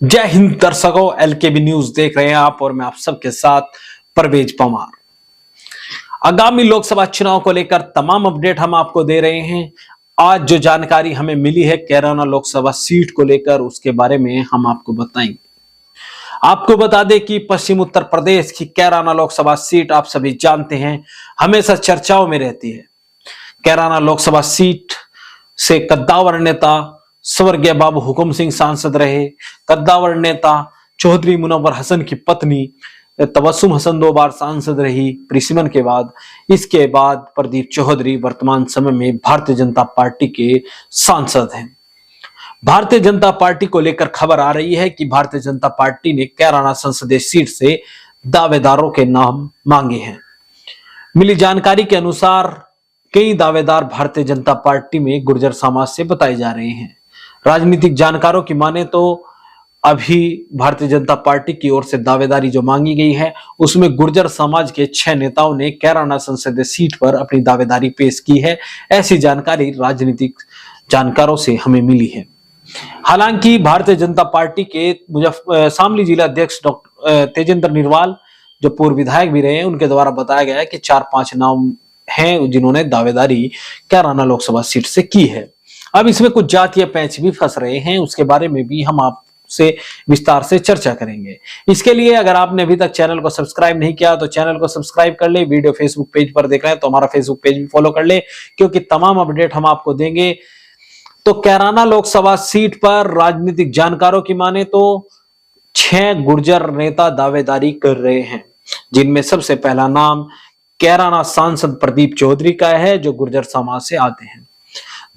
जय हिंद दर्शकों, एलकेबी न्यूज देख रहे हैं आप और मैं आप सबके साथ परवेज परमार। आगामी लोकसभा चुनाव को लेकर तमाम अपडेट हम आपको दे रहे हैं। आज जो जानकारी हमें मिली है कैराना लोकसभा सीट को लेकर, उसके बारे में हम आपको बताएंगे। आपको बता दें कि पश्चिम उत्तर प्रदेश की कैराना लोकसभा सीट आप सभी जानते हैं हमेशा चर्चाओं में रहती है। कैराना लोकसभा सीट से कद्दावर नेता स्वर्गीय बाबू हुकुम सिंह सांसद रहे। कद्दावर नेता चौधरी मुनव्वर हसन की पत्नी तबस्सुम हसन 2 बार सांसद रही प्रिसिमन के बाद। इसके बाद प्रदीप चौधरी वर्तमान समय में भारतीय जनता पार्टी के सांसद हैं। भारतीय जनता पार्टी को लेकर खबर आ रही है कि भारतीय जनता पार्टी ने कैराना संसदीय सीट से दावेदारों के नाम मांगे हैं। मिली जानकारी के अनुसार कई दावेदार भारतीय जनता पार्टी में गुर्जर समाज से बताए जा रहे हैं। राजनीतिक जानकारों की माने तो अभी भारतीय जनता पार्टी की ओर से दावेदारी जो मांगी गई है उसमें गुर्जर समाज के 6 नेताओं ने कैराना संसदीय सीट पर अपनी दावेदारी पेश की है। ऐसी जानकारी राजनीतिक जानकारों से हमें मिली है। हालांकि भारतीय जनता पार्टी के शामली जिला अध्यक्ष डॉक्टर तेजेंद्र निर्वाल जो पूर्व विधायक भी रहे हैं, उनके द्वारा बताया गया है कि 4-5 नाम हैं जिन्होंने दावेदारी कैराना लोकसभा सीट से की है। अब इसमें कुछ जातीय पैंच भी फंस रहे हैं, उसके बारे में भी हम आपसे विस्तार से चर्चा करेंगे। इसके लिए अगर आपने अभी तक चैनल को सब्सक्राइब नहीं किया तो चैनल को सब्सक्राइब कर ले। वीडियो फेसबुक पेज पर देख रहे हैं तो हमारा फेसबुक पेज भी फॉलो कर ले, क्योंकि तमाम अपडेट हम आपको देंगे। तो कैराना लोकसभा सीट पर राजनीतिक जानकारों की माने तो 6 गुर्जर नेता दावेदारी कर रहे हैं, जिनमें सबसे पहला नाम कैराना सांसद प्रदीप चौधरी का है जो गुर्जर समाज से आते हैं।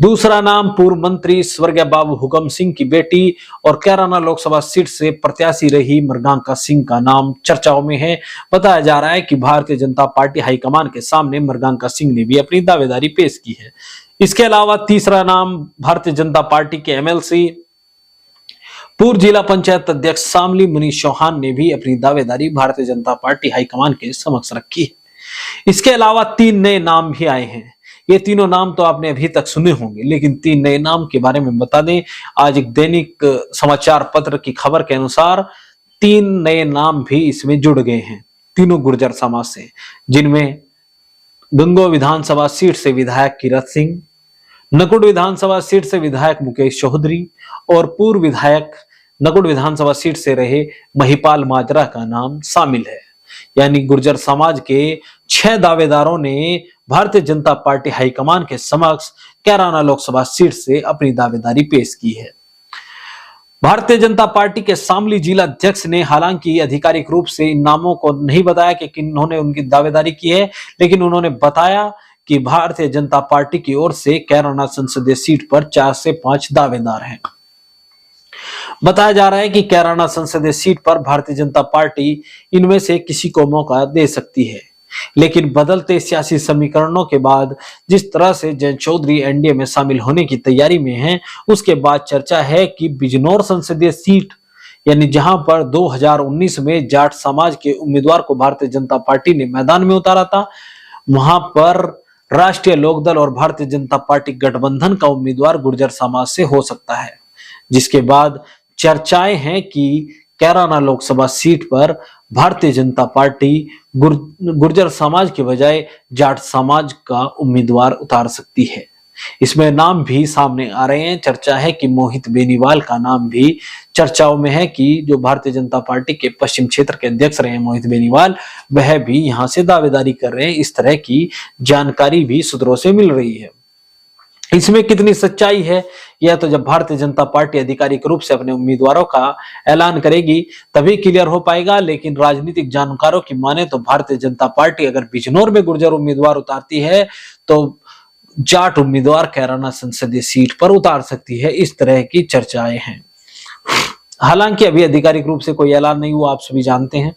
दूसरा नाम पूर्व मंत्री स्वर्गीय बाबू हुकुम सिंह की बेटी और कैराना लोकसभा सीट से प्रत्याशी रही मृगांका सिंह का नाम चर्चाओं में है। बताया जा रहा है कि भारतीय जनता पार्टी हाईकमान के सामने मृगांका सिंह ने भी अपनी दावेदारी पेश की है। इसके अलावा तीसरा नाम भारतीय जनता पार्टी के एमएलसी पूर्व जिला पंचायत अध्यक्ष शामली मनीष चौहान ने भी अपनी दावेदारी भारतीय जनता पार्टी हाईकमान के समक्ष रखी है। इसके अलावा 3 नए नाम भी आए हैं। ये तीनों नाम तो आपने अभी तक सुने होंगे, लेकिन 3 नए नाम के बारे में बता दें। आज एक दैनिक समाचार पत्र की खबर के अनुसार 3 नए नाम भी इसमें जुड़ गए हैं, तीनों गुर्जर समाज से, जिनमें गंगो विधानसभा सीट से विधायक कीरत सिंह, नकुड़ विधानसभा सीट से विधायक मुकेश चौधरी और पूर्व विधायक नकुड़ विधानसभा सीट से रहे महिपाल माजरा का नाम शामिल है। यानी गुर्जर समाज के 6 दावेदारों ने भारतीय जनता पार्टी हाईकमान के समक्ष कैराना लोकसभा सीट से अपनी दावेदारी पेश की है। भारतीय जनता पार्टी के शामली जिला अध्यक्ष ने हालांकि आधिकारिक रूप से इन नामों को नहीं बताया कि किन्होंने उनकी दावेदारी की है, लेकिन उन्होंने बताया कि भारतीय जनता पार्टी की ओर से कैराना संसदीय सीट पर 4 से 5 दावेदार हैं। बताया जा रहा है कि कैराना संसदीय सीट पर भारतीय जनता पार्टी इनमें से किसी को मौका दे सकती है, लेकिन बदलते सियासी समीकरणों के बाद जिस तरह से जयंत चौधरी एनडीए में शामिल होने की तैयारी में हैं, उसके बाद चर्चा है कि बिजनौर संसदीय सीट, यानी जहां पर 2019 में जाट समाज के उम्मीदवार को भारतीय जनता पार्टी ने मैदान में उतारा था, वहां पर राष्ट्रीय लोकदल और भारतीय जनता पार्टी गठबंधन का उम्मीदवार गुर्जर समाज से हो सकता है। जिसके बाद चर्चाएं हैं कि कैराना लोकसभा सीट पर भारतीय जनता पार्टी गुर्जर समाज के बजाय जाट समाज का उम्मीदवार उतार सकती है। इसमें नाम भी सामने आ रहे हैं। चर्चा है कि मोहित बेनीवाल का नाम भी चर्चाओं में है कि जो भारतीय जनता पार्टी के पश्चिम क्षेत्र के अध्यक्ष रहे हैं मोहित बेनीवाल, वह भी यहां से दावेदारी कर रहे हैं। इस तरह की जानकारी भी सूत्रों से मिल रही है। इसमें कितनी सच्चाई है, यह तो जब भारतीय जनता पार्टी आधिकारिक रूप से अपने उम्मीदवारों का ऐलान करेगी तभी क्लियर हो पाएगा। लेकिन राजनीतिक जानकारों की माने तो भारतीय जनता पार्टी अगर बिजनौर में गुर्जर उम्मीदवार उतारती है तो जाट उम्मीदवार कैराना संसदीय सीट पर उतार सकती है। इस तरह की चर्चाएं हैं। हालांकि अभी आधिकारिक रूप से कोई ऐलान नहीं हुआ, आप सभी जानते हैं।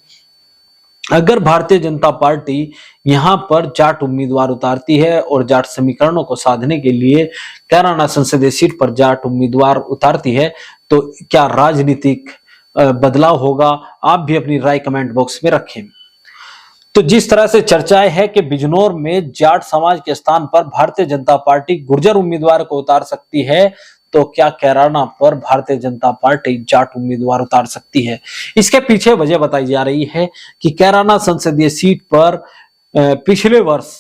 अगर भारतीय जनता पार्टी यहां पर जाट उम्मीदवार उतारती है और जाट समीकरणों को साधने के लिए कैराना संसदीय सीट पर जाट उम्मीदवार उतारती है तो क्या राजनीतिक बदलाव होगा? आप भी अपनी राय कमेंट बॉक्स में रखें। तो जिस तरह से चर्चाएं है कि बिजनौर में जाट समाज के स्थान पर भारतीय जनता पार्टी गुर्जर उम्मीदवार को उतार सकती है, तो क्या कैराना पर भारतीय जनता पार्टी जाट उम्मीदवार उतार सकती है? इसके पीछे वजह बताई जा रही है कि कैराना संसदीय सीट पर पिछले वर्ष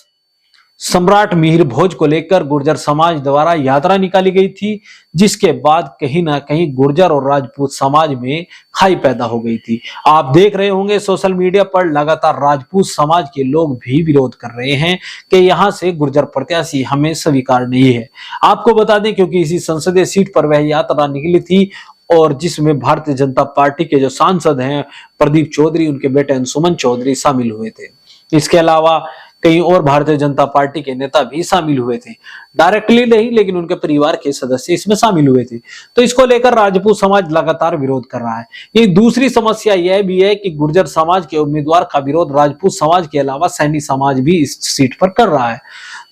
सम्राट मिहिर भोज को लेकर गुर्जर समाज द्वारा यात्रा निकाली गई थी, जिसके बाद कहीं ना कहीं गुर्जर और राजपूत समाज में खाई पैदा हो गई थी। आप देख रहे होंगे सोशल मीडिया पर लगातार राजपूत समाज के लोग भी विरोध कर रहे हैं कि यहां से गुर्जर प्रत्याशी हमें स्वीकार नहीं है। आपको बता दें क्योंकि इसी संसदीय सीट पर वह यात्रा निकली थी और जिसमें भारतीय जनता पार्टी के जो सांसद हैं प्रदीप चौधरी, उनके बेटे अंशुमन चौधरी शामिल हुए थे। इसके अलावा कई और भारतीय जनता पार्टी के नेता भी शामिल हुए थे, डायरेक्टली नहीं लेकिन उनके परिवार के सदस्य इसमें शामिल हुए थे। तो इसको लेकर राजपूत समाज लगातार विरोध कर रहा है। ये दूसरी समस्या यह भी है कि गुर्जर समाज के उम्मीदवार का विरोध राजपूत समाज के अलावा सैनी समाज भी इस सीट पर कर रहा है।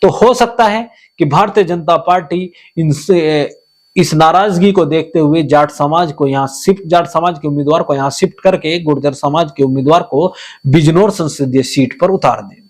तो हो सकता है कि भारतीय जनता पार्टी इस नाराजगी को देखते हुए जाट समाज के उम्मीदवार को यहाँ शिफ्ट करके गुर्जर समाज के उम्मीदवार को बिजनौर संसदीय सीट पर उतार दे,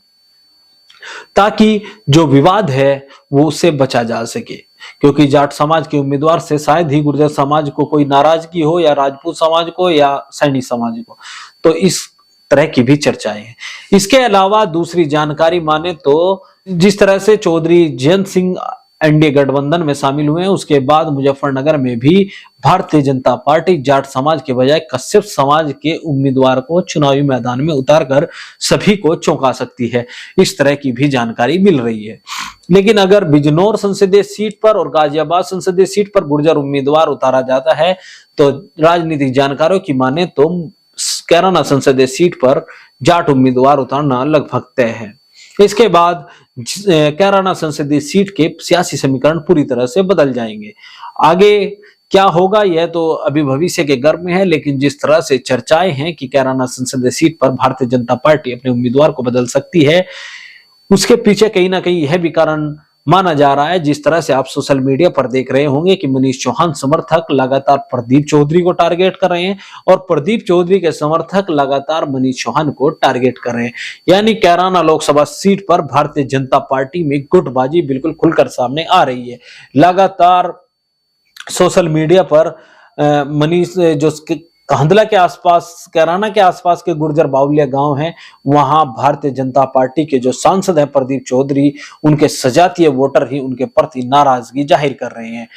ताकि जो विवाद है वो उससे बचा जा सके। क्योंकि जाट समाज के उम्मीदवार से शायद ही गुर्जर समाज को कोई नाराजगी हो, या राजपूत समाज को या सैनी समाज को। तो इस तरह की भी चर्चाएं हैं। इसके अलावा दूसरी जानकारी माने तो जिस तरह से चौधरी जयंत सिंह एनडीए गठबंधन में शामिल हुए हैं, उसके बाद मुजफ्फरनगर में भी भारतीय जनता पार्टी जाट समाज के बजाय कश्यप समाज के उम्मीदवार को चुनावी मैदान में उतारकर सभी को चौंका सकती है। इस तरह की भी जानकारी मिल रही है। लेकिन अगर बिजनौर संसदीय सीट पर और गाजियाबाद संसदीय सीट पर गुर्जर उम्मीदवार उतारा जाता है तो राजनीतिक जानकारों की माने तो कैराना संसदीय सीट पर जाट उम्मीदवार उतारना लगभग तय है। इसके बाद कैराना संसदीय सीट के सियासी समीकरण पूरी तरह से बदल जाएंगे। आगे क्या होगा यह तो अभी भविष्य के गर्भ में है, लेकिन जिस तरह से चर्चाएं हैं कि कैराना संसदीय सीट पर भारतीय जनता पार्टी अपने उम्मीदवार को बदल सकती है, उसके पीछे कहीं ना कहीं यह भी कारण माना जा रहा है। जिस तरह से आप सोशल मीडिया पर देख रहे होंगे कि मनीष चौहान समर्थक लगातार प्रदीप चौधरी को टारगेट कर रहे हैं और प्रदीप चौधरी के समर्थक लगातार मनीष चौहान को टारगेट कर रहे हैं। यानी कैराना लोकसभा सीट पर भारतीय जनता पार्टी में गुटबाजी बिल्कुल खुलकर सामने आ रही है। लगातार सोशल मीडिया पर मनीष जो कांधला के आसपास, कैराना के आसपास के गुर्जर बावलिया गांव हैं, वहां भारतीय जनता पार्टी के जो सांसद हैं प्रदीप चौधरी, उनके सजातीय वोटर ही उनके प्रति नाराजगी जाहिर कर रहे हैं।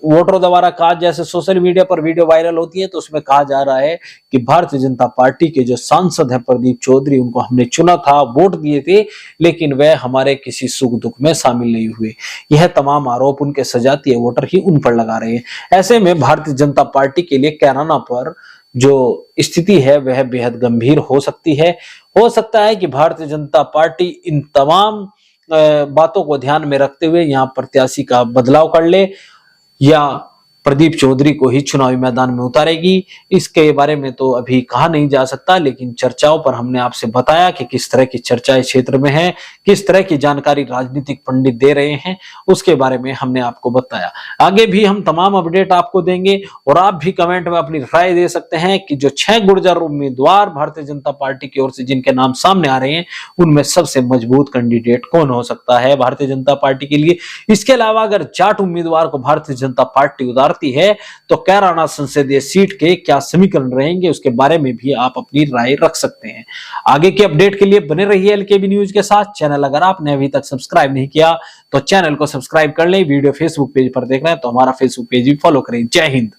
वोटरों द्वारा कहा, जैसे सोशल मीडिया पर वीडियो वायरल होती है तो उसमें कहा जा रहा है कि भारतीय जनता पार्टी के जो सांसद हैं प्रदीप चौधरी, उनको हमने चुना था, वोट दिए थे, लेकिन वह हमारे किसी सुख दुख में शामिल नहीं हुए। यह तमाम आरोप उनके सजातीय वोटर ही उन पर लगा रहे हैं। ऐसे में भारतीय जनता पार्टी के लिए कैराना पर जो स्थिति है वह बेहद गंभीर हो सकती है। हो सकता है कि भारतीय जनता पार्टी इन तमाम बातों को ध्यान में रखते हुए यहाँ प्रत्याशी का बदलाव कर ले या प्रदीप चौधरी को ही चुनावी मैदान में उतारेगी। इसके बारे में तो अभी कहा नहीं जा सकता, लेकिन चर्चाओं पर हमने आपसे बताया कि किस तरह की चर्चाएं क्षेत्र में है, किस तरह की जानकारी राजनीतिक पंडित दे रहे हैं, उसके बारे में हमने आपको बताया। आगे भी हम तमाम अपडेट आपको देंगे और आप भी कमेंट में अपनी राय दे सकते हैं कि जो 6 गुर्जर उम्मीदवार भारतीय जनता पार्टी की ओर से जिनके नाम सामने आ रहे हैं, उनमें सबसे मजबूत कैंडिडेट कौन हो सकता है भारतीय जनता पार्टी के लिए। इसके अलावा अगर जाट उम्मीदवार को भारतीय जनता पार्टी उतारती है तो कैराना संसदीय सीट के क्या समीकरण रहेंगे, उसके बारे में भी आप अपनी राय रख सकते हैं। आगे के अपडेट के लिए बने रहिए एलकेबी न्यूज के साथ। चैनल अगर आपने अभी तक सब्सक्राइब नहीं किया तो चैनल को सब्सक्राइब कर लें। वीडियो फेसबुक पेज पर देख रहे हैं तो हमारा फेसबुक पेज भी फॉलो करें। जय हिंद।